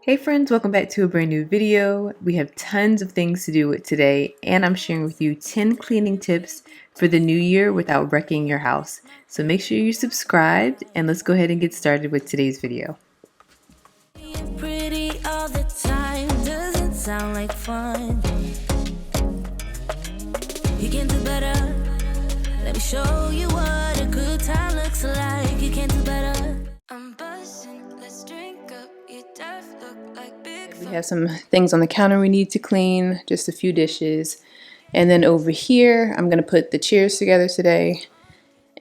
Hey friends, welcome back to a brand new video. We have tons of things to do with today, and I'm sharing with you 10 cleaning tips for the new year without wrecking your house. So make sure you're subscribed, and let's go ahead and get started with today's video. Pretty all the time doesn't sound like fun. You can do better. Let me show you what a good time looks like. You can do better. I'm buzzing. Let's drink up. Your death look like big. We have some things on the counter we need to clean, just a few dishes. And then over here, I'm going to put the chairs together today.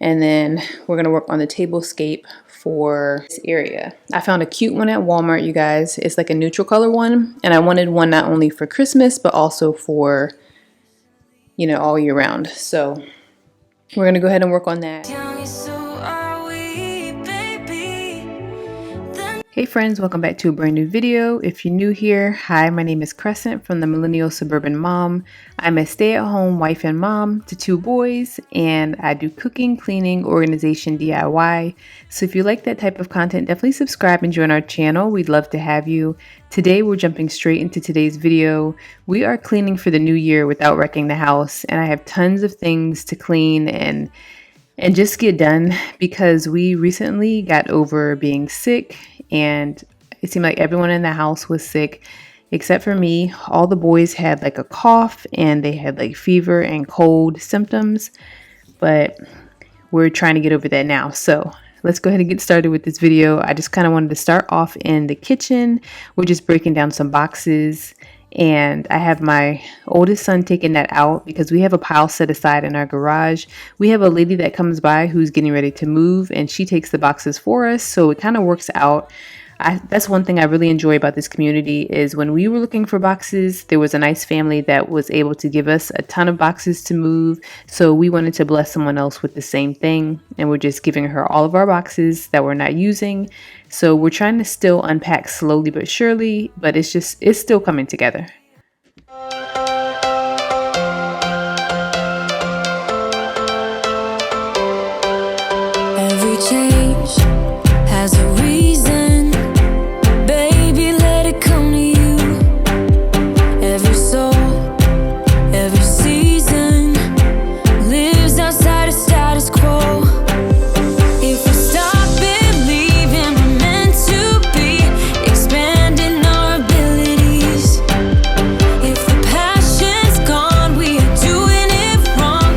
And then we're going to work on the tablescape for this area. I found a cute one at Walmart, you guys. It's like a neutral color one. And I wanted one not only for Christmas, but also for, all year round. So we're going to go ahead and work on that. Hey friends, welcome back to a brand new video. If you're new here, hi, my name is Crescent from the Millennial Suburban Mom. I'm a stay-at-home wife and mom to 2 boys, and I do cooking, cleaning, organization, DIY. So if you like that type of content, definitely subscribe and join our channel. We'd love to have you. Today, we're jumping straight into today's video. We are cleaning for the new year without wrecking the house, and I have tons of things to clean and just get done because we recently got over being sick, and it seemed like everyone in the house was sick except for me. All the boys had like a cough and they had like fever and cold symptoms, but we're trying to get over that now. So let's go ahead and get started with this video. I just kind of wanted to start off in the kitchen. We're just breaking down some boxes, and I have my oldest son taking that out because we have a pile set aside in our garage. We have a lady that comes by who's getting ready to move, and she takes the boxes for us, so it kind of works out. That's one thing I really enjoy about this community is when we were looking for boxes, there was a nice family that was able to give us a ton of boxes to move. So we wanted to bless someone else with the same thing, and we're just giving her all of our boxes that we're not using. So we're trying to still unpack slowly but surely, but it's still coming together. Every change has a reason. Baby, let it come to you. Every soul, every season lives outside of status quo. If we stop believing we're meant to be, expanding our abilities. If the passion's gone, we are doing it wrong.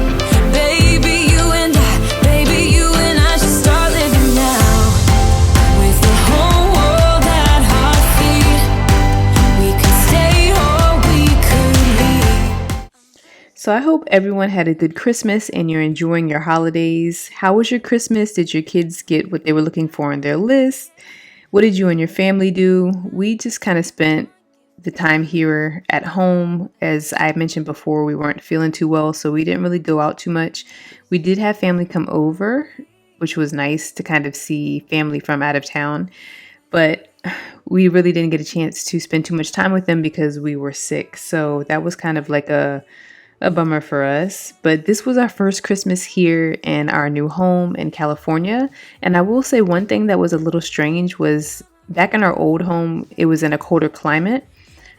Baby, you and I should start living now. With the whole world at our feet, we could stay or we could leave. So I hope everyone had a good Christmas and you're enjoying your holidays. How was your Christmas? Did your kids get what they were looking for on their list? What did you and your family do? We just kind of spent the time here at home. As I mentioned before, we weren't feeling too well, so we didn't really go out too much. We did have family come over, which was nice to kind of see family from out of town, but we really didn't get a chance to spend too much time with them because we were sick. So that was kind of like a bummer for us. But this was our first Christmas here in our new home in California. And I will say one thing that was a little strange was back in our old home, it was in a colder climate.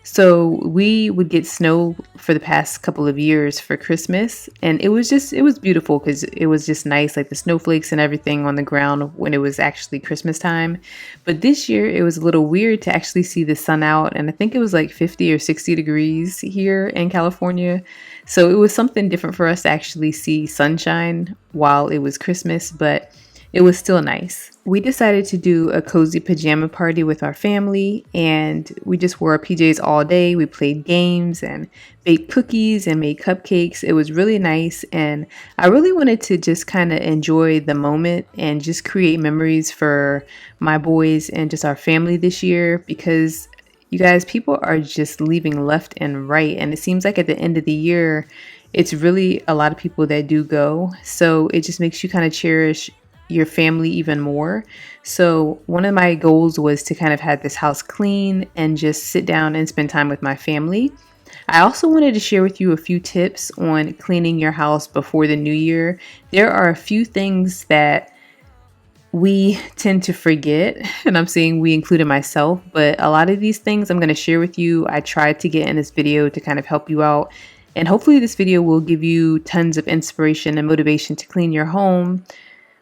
So we would get snow for the past couple of years for Christmas, and it was beautiful because it was just nice, like the snowflakes and everything on the ground when it was actually Christmas time. But this year it was a little weird to actually see the sun out, and I think it was like 50 or 60 degrees here in California. So it was something different for us to actually see sunshine while it was Christmas, but it was still nice. We decided to do a cozy pajama party with our family, and we just wore our PJs all day. We played games and baked cookies and made cupcakes. It was really nice, and I really wanted to just kind of enjoy the moment and just create memories for my boys and just our family this year, because you guys, people are just leaving left and right, and it seems like at the end of the year, it's really a lot of people that do go. So it just makes you kind of cherish your family even more. So one of my goals was to kind of have this house clean and just sit down and spend time with my family. I also wanted to share with you a few tips on cleaning your house before the new year. There are a few things that we tend to forget, and I'm saying we included myself, but a lot of these things I'm going to share with you. I tried to get in this video to kind of help you out. And hopefully this video will give you tons of inspiration and motivation to clean your home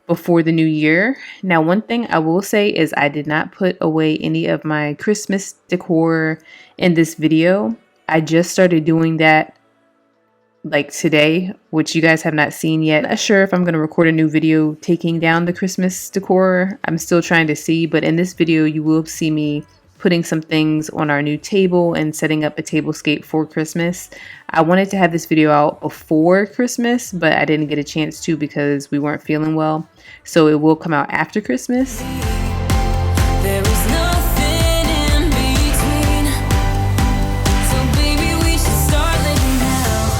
before the new year. Now, one thing I will say is I did not put away any of my Christmas decor in this video. I just started doing that like today, which you guys have not seen yet. I'm not sure if I'm going to record a new video taking down the Christmas decor. I'm still trying to see, but in this video you will see me putting some things on our new table and setting up a tablescape for Christmas. I wanted to have this video out before Christmas, but I didn't get a chance to because we weren't feeling well. So it will come out after Christmas. There is nothing in between. So baby, we should start living now.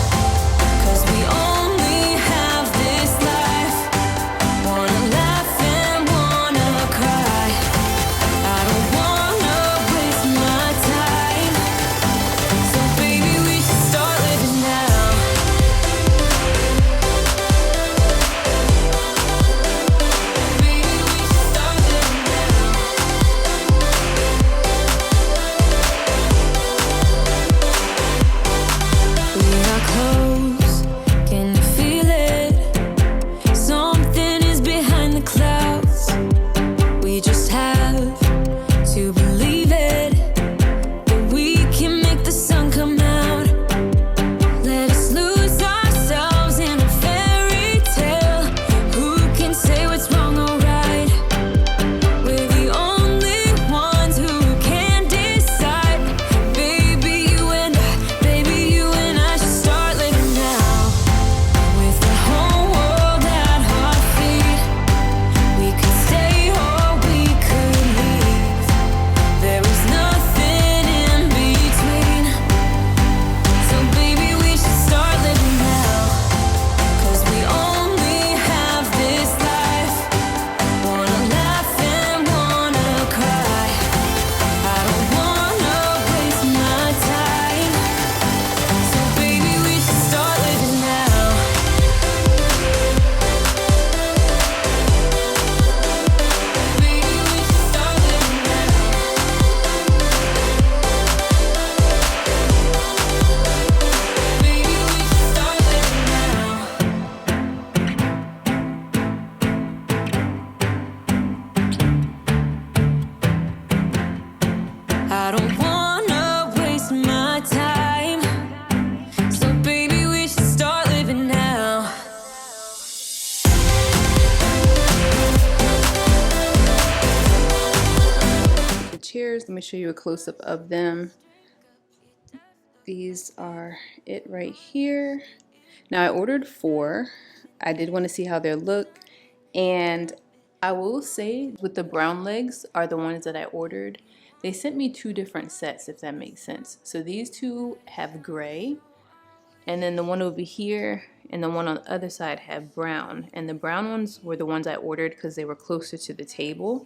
'Cause we only have this life. Wanna laugh and wanna cry. I don't wanna waste my time. So baby, we should start living now. Baby, we should start living now. We are close, can you feel it? Something is behind the clouds. We just have to believe it, that we can make the sun come out. Let us lose ourselves in a fairy tale. Who can say what's wrong or right? We're the only ones who can decide. Baby, you and I should start living now. With the whole world at our feet, we could stay or we could leave. There is nothing in between. So baby, we should start living now. 'Cause we only have this life. Wanna laugh and wanna cry. I don't wanna waste my time. So baby, we should start living now. Baby, we should start living now. Baby, we should start living now. I don't wanna waste my time. So baby, we should start living now. The chairs, let me show you a close-up of them. These are it right here. Now I ordered 4. I did want to see how they look, and I will say with the brown legs are the ones that I ordered. They sent me 2 different sets, if that makes sense. So these 2 have gray, and then the one over here and the one on the other side have brown. And the brown ones were the ones I ordered because they were closer to the table.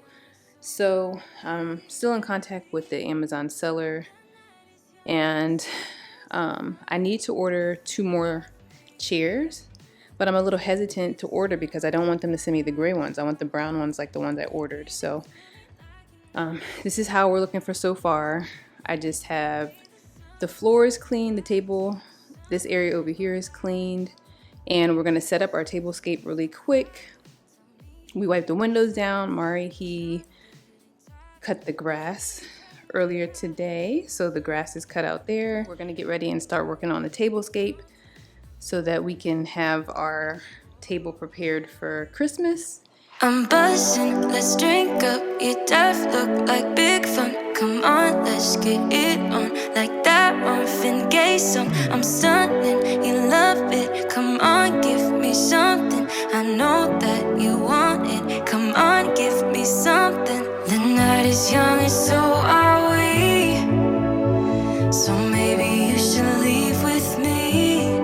So I'm still in contact with the Amazon seller, and I need to order 2 more chairs, but I'm a little hesitant to order because I don't want them to send me the gray ones. I want the brown ones like the ones I ordered. So this is how we're looking for so far. I just have the floor is clean, the table, this area over here is cleaned, and we're gonna set up our tablescape really quick. We wiped the windows down. Mari, he cut the grass earlier today, so the grass is cut out there. We're gonna get ready and start working on the tablescape so that we can have our table prepared for Christmas. I'm buzzing, let's drink up. Your death look like big fun. Come on, let's get it on. Like that Marvin Gaye song. I'm stunning, you love it. Come on, give me something. I know that you want it. Come on, give me something. The night is young and so are we. So maybe you should leave with me.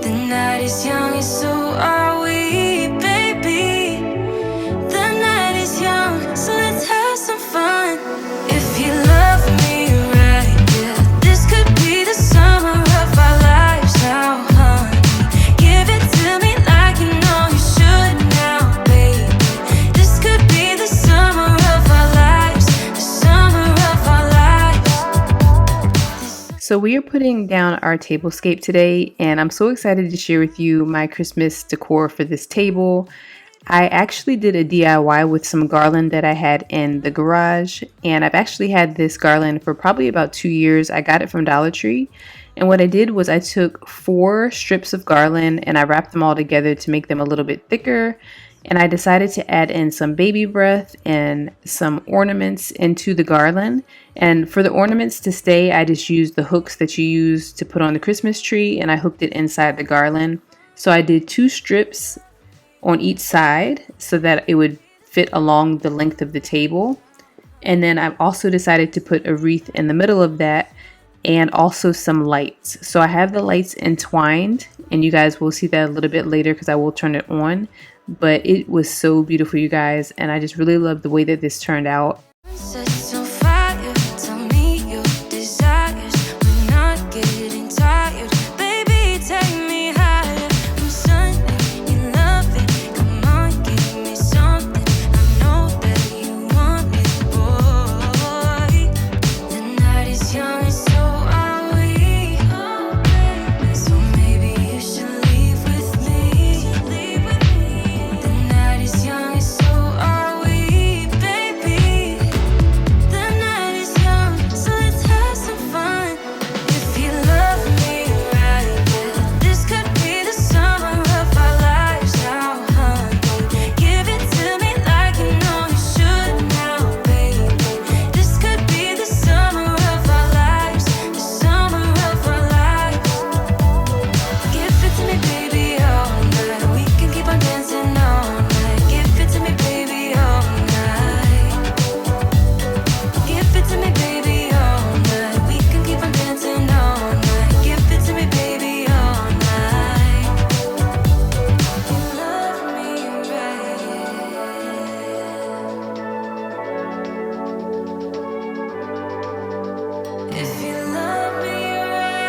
The night is young and so are we, baby. The night is young, so let's have some fun. If you love me right, yeah, this could be the summer. So we are putting down our tablescape today, and I'm so excited to share with you my Christmas decor for this table. I actually did a DIY with some garland that I had in the garage, and I've actually had this garland for probably about 2 years. I got it from Dollar Tree, and what I did was I took 4 strips of garland and I wrapped them all together to make them a little bit thicker. And I decided to add in some baby breath and some ornaments into the garland. And for the ornaments to stay, I just used the hooks that you use to put on the Christmas tree, and I hooked it inside the garland. So I did 2 strips on each side so that it would fit along the length of the table. And then I've also decided to put a wreath in the middle of that and also some lights. So I have the lights entwined, and you guys will see that a little bit later because I will turn it on. But it was so beautiful, you guys, and I just really love the way that this turned out. Sets on fire, tell me your desires. We're not getting tired. Baby, take me higher. I'm Sunday, you love it. Come on, give me something. I know that you want me, boy. The night is young and so are we. So maybe you should leave with me. The night is young and so are we, baby. The night is young, so let's have some fun. If you love me right, yeah, this could be the summer of our lives now, honey. Give it to me like you know you should now, baby. This could be the summer of our lives, the summer of our lives. Give it to me, baby, all night. We can keep on dancing all night. Give it to me, baby, all night. Give it to me, baby, all night. We can keep on dancing all night. Give it to me, baby, all night. You love me right. If you love me right,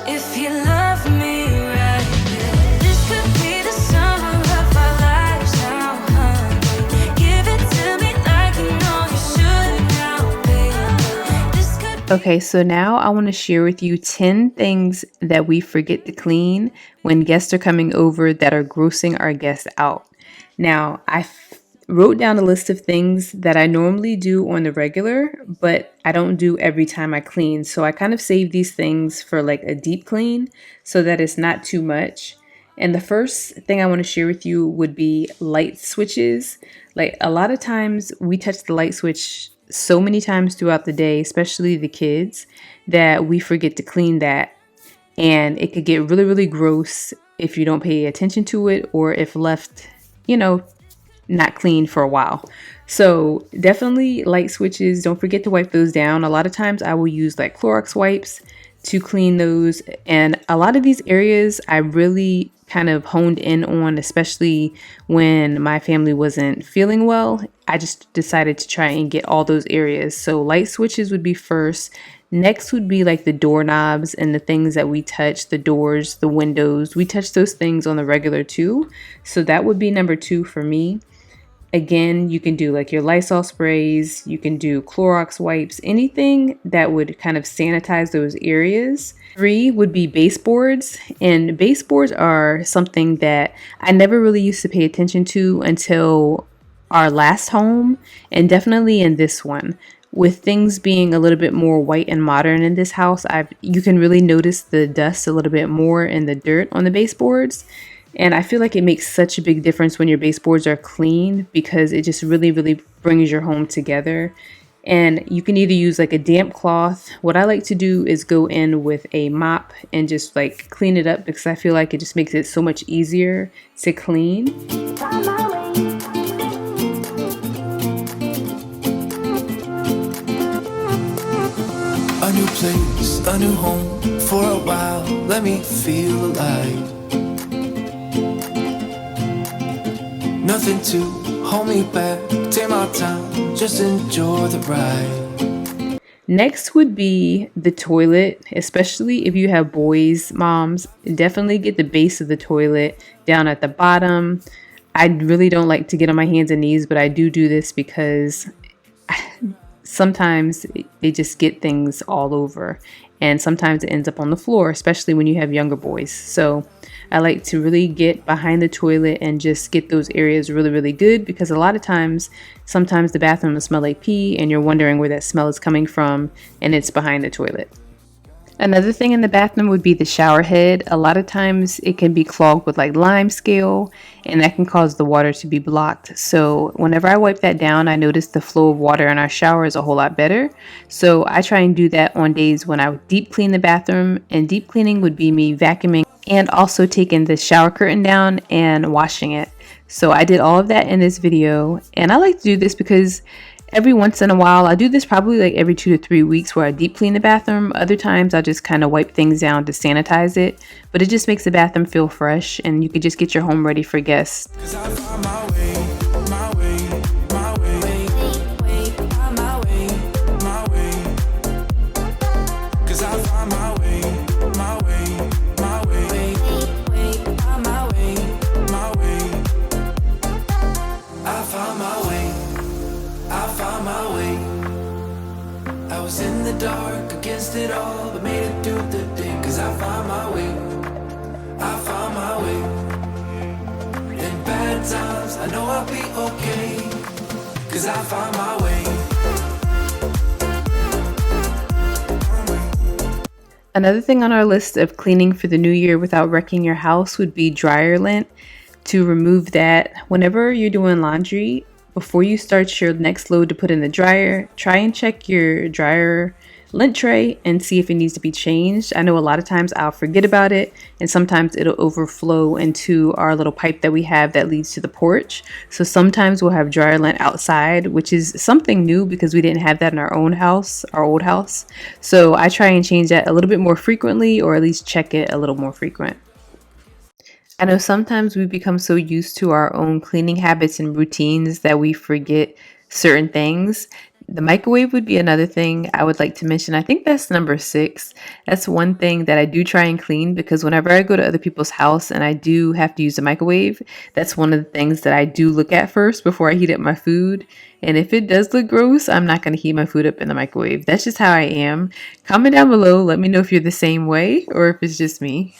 if you love me right, yeah. This could be the summer of our lives now, honey. Give it to me like you know you should now, baby. This could Okay, so now I want to share with you 10 things that we forget to clean when guests are coming over that are grossing our guests out. Now, wrote down a list of things that I normally do on the regular, but I don't do every time I clean. So I kind of save these things for like a deep clean so that it's not too much. And the first thing I want to share with you would be light switches. Like a lot of times we touch the light switch so many times throughout the day, especially the kids, that we forget to clean that. And it could get really, really gross if you don't pay attention to it or if left, not clean for a while. So definitely light switches, don't forget to wipe those down. A lot of times I will use like Clorox wipes to clean those. And a lot of these areas I really kind of honed in on, especially when my family wasn't feeling well. I just decided to try and get all those areas. So light switches would be first. Next would be like the doorknobs and the things that we touch, the doors, the windows. We touch those things on the regular too. So that would be number 2 for me. Again, you can do like your Lysol sprays, you can do Clorox wipes, anything that would kind of sanitize those areas. 3 would be baseboards, and baseboards are something that I never really used to pay attention to until our last home, and definitely in this one. With things being a little bit more white and modern in this house, you can really notice the dust a little bit more and the dirt on the baseboards. And I feel like it makes such a big difference when your baseboards are clean because it just really, really brings your home together. And you can either use like a damp cloth. What I like to do is go in with a mop and just like clean it up because I feel like it just makes it so much easier to clean. A new place, a new home for a while. Let me feel alive. Nothing to hold me back. Take my time, just enjoy the ride. Next would be the toilet, especially if you have boys, moms. Definitely get the base of the toilet down at the bottom. I really don't like to get on my hands and knees, but I do this because sometimes they just get things all over, and sometimes it ends up on the floor, especially when you have younger boys. So I like to really get behind the toilet and just get those areas really, really good, because a lot of times, sometimes the bathroom will smell like pee and you're wondering where that smell is coming from, and it's behind the toilet. Another thing in the bathroom would be the shower head. A lot of times it can be clogged with like lime scale, and that can cause the water to be blocked. So whenever I wipe that down, I notice the flow of water in our shower is a whole lot better. So I try and do that on days when I would deep clean the bathroom, and deep cleaning would be me vacuuming and also taking the shower curtain down and washing it. So I did all of that in this video, and I like to do this because every once in a while, I do this probably like every 2 to 3 weeks, where I deep clean the bathroom. Other times I'll just kind of wipe things down to sanitize it, but it just makes the bathroom feel fresh, and you can just get your home ready for guests. 'Cause I found my way, my way, my way, my way, my way. 'Cause I found my way, my way, my way, my way, my way. I found my way, I found my way. I was in the dark against it all, but made it through the day. 'Cause I found my way, I found my way. In bad times, I know I'll be okay. 'Cause I found my way. Another thing on our list of cleaning for the new year without wrecking your house would be dryer lint. To remove that, whenever you're doing laundry, before you start your next load to put in the dryer, try and check your dryer lint tray and see if it needs to be changed. I know a lot of times I'll forget about it, and sometimes it'll overflow into our little pipe that we have that leads to the porch. So sometimes we'll have dryer lint outside, which is something new because we didn't have that in our own house, our old house. So I try and change that a little bit more frequently, or at least check it a little more frequent. I know sometimes we become so used to our own cleaning habits and routines that we forget certain things. The microwave would be another thing I would like to mention. I think that's number 6. That's one thing that I do try and clean, because whenever I go to other people's house and I do have to use the microwave, that's one of the things that I do look at first before I heat up my food. And if it does look gross, I'm not going to heat my food up in the microwave. That's just how I am. Comment down below. Let me know if you're the same way or if it's just me.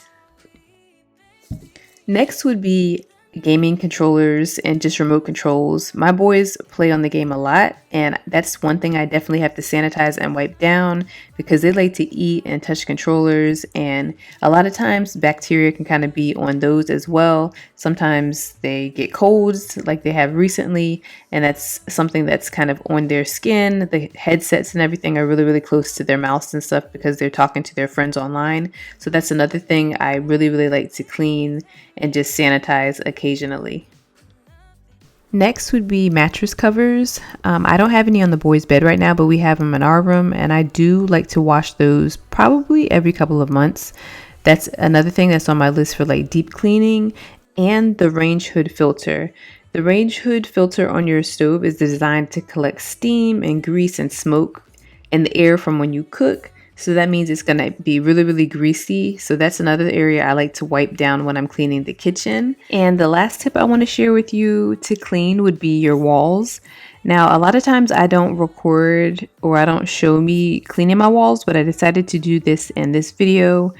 Next would be gaming controllers and just remote controls. My boys play on the game a lot, and that's one thing I definitely have to sanitize and wipe down, because they like to eat and touch controllers, and a lot of times bacteria can kind of be on those as well. Sometimes they get colds like they have recently, and that's something that's kind of on their skin. The headsets and everything are really, really close to their mouths and stuff because they're talking to their friends online. So that's another thing I really, really like to clean and just sanitize occasionally. Next would be mattress covers. I don't have any on the boys' bed right now, but we have them in our room, and I do like to wash those probably every couple of months. That's another thing that's on my list for like deep cleaning. And the range hood filter. The range hood filter on your stove is designed to collect steam and grease and smoke and the air from when you cook. So that means it's going to be really, really greasy. So that's another area I like to wipe down when I'm cleaning the kitchen. And the last tip I want to share with you to clean would be your walls. Now, a lot of times I don't record or I don't show me cleaning my walls, but I decided to do this in this video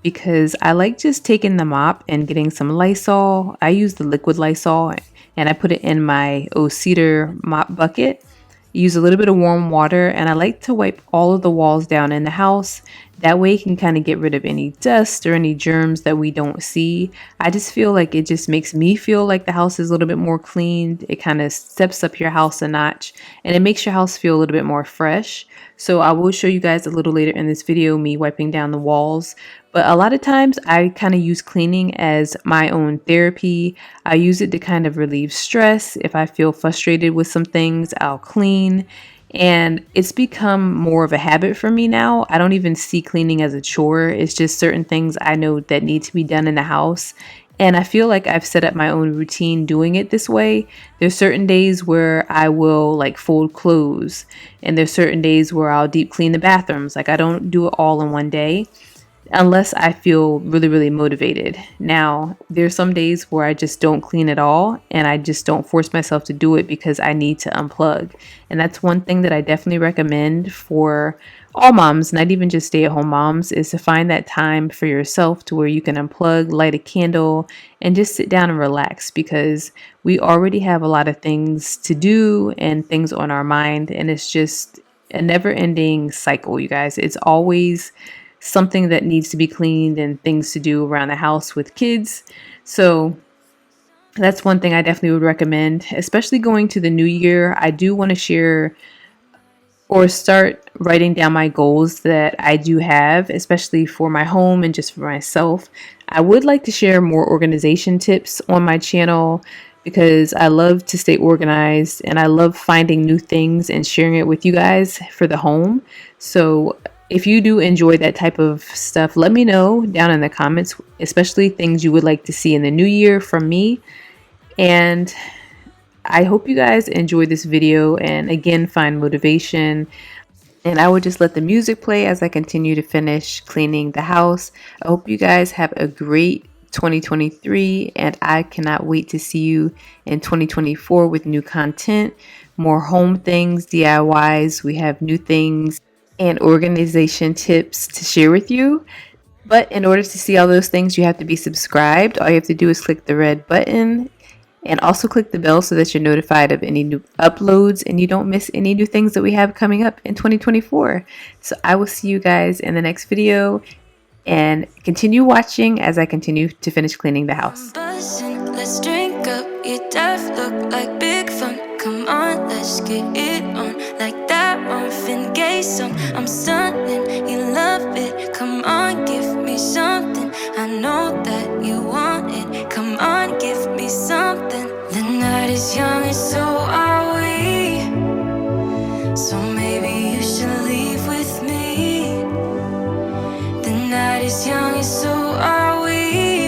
because I like just taking the mop and getting some Lysol. I use the liquid Lysol, and I put it in my cedar mop bucket. Use a little bit of warm water, and I like to wipe all of the walls down in the house. That way you can kind of get rid of any dust or any germs that we don't see. I just feel like it just makes me feel like the house is a little bit more clean. It kind of steps up your house a notch, and it makes your house feel a little bit more fresh. So I will show you guys a little later in this video me wiping down the walls. But a lot of times I kind of use cleaning as my own therapy. I use it to kind of relieve stress. If I feel frustrated with some things, I'll clean. And it's become more of a habit for me now. I don't even see cleaning as a chore. It's just certain things I know that need to be done in the house. And I feel like I've set up my own routine doing it this way. There's certain days where I will like fold clothes, and there's certain days where I'll deep clean the bathrooms. Like I don't do it all in one day. unless I feel really, really motivated. Now, there's some days where I just don't clean at all and I just don't force myself to do it because I need to unplug. And that's one thing that I definitely recommend for all moms, not even just stay-at-home moms, is to find that time for yourself to where you can unplug, light a candle, and just sit down and relax, because we already have a lot of things to do and things on our mind, and it's just a never-ending cycle, you guys. It's always something that needs to be cleaned and things to do around the house with kids. So that's one thing I definitely would recommend, especially going to the new year. I do want to share or start writing down my goals that I do have, especially for my home and just for myself. I would like to share more organization tips on my channel because I love to stay organized and I love finding new things and sharing it with you guys for the home. So if you do enjoy that type of stuff, let me know down in the comments, especially things you would like to see in the new year from me. And I hope you guys enjoy this video and again find motivation. And I will just let the music play as I continue to finish cleaning the house. I hope you guys have a great 2023, and I cannot wait to see you in 2024 with new content, more home things, DIYs. We have new things and organization tips to share with you. But in order to see all those things, you have to be subscribed. All you have to do is click the red button and also click the bell so that you're notified of any new uploads and you don't miss any new things that we have coming up in 2024. So I will see you guys in the next video, and continue watching as I continue to finish cleaning the house. Buzzing, let's drink up. Your death look like big fun. Come on, let's get it on. Like that Marvin Gaye song. I'm stunning, you love it. Come on, give me something. I know that you want it. Come on, give me something. The night is young and so are we. So maybe you should leave with me. The night is young and so are we.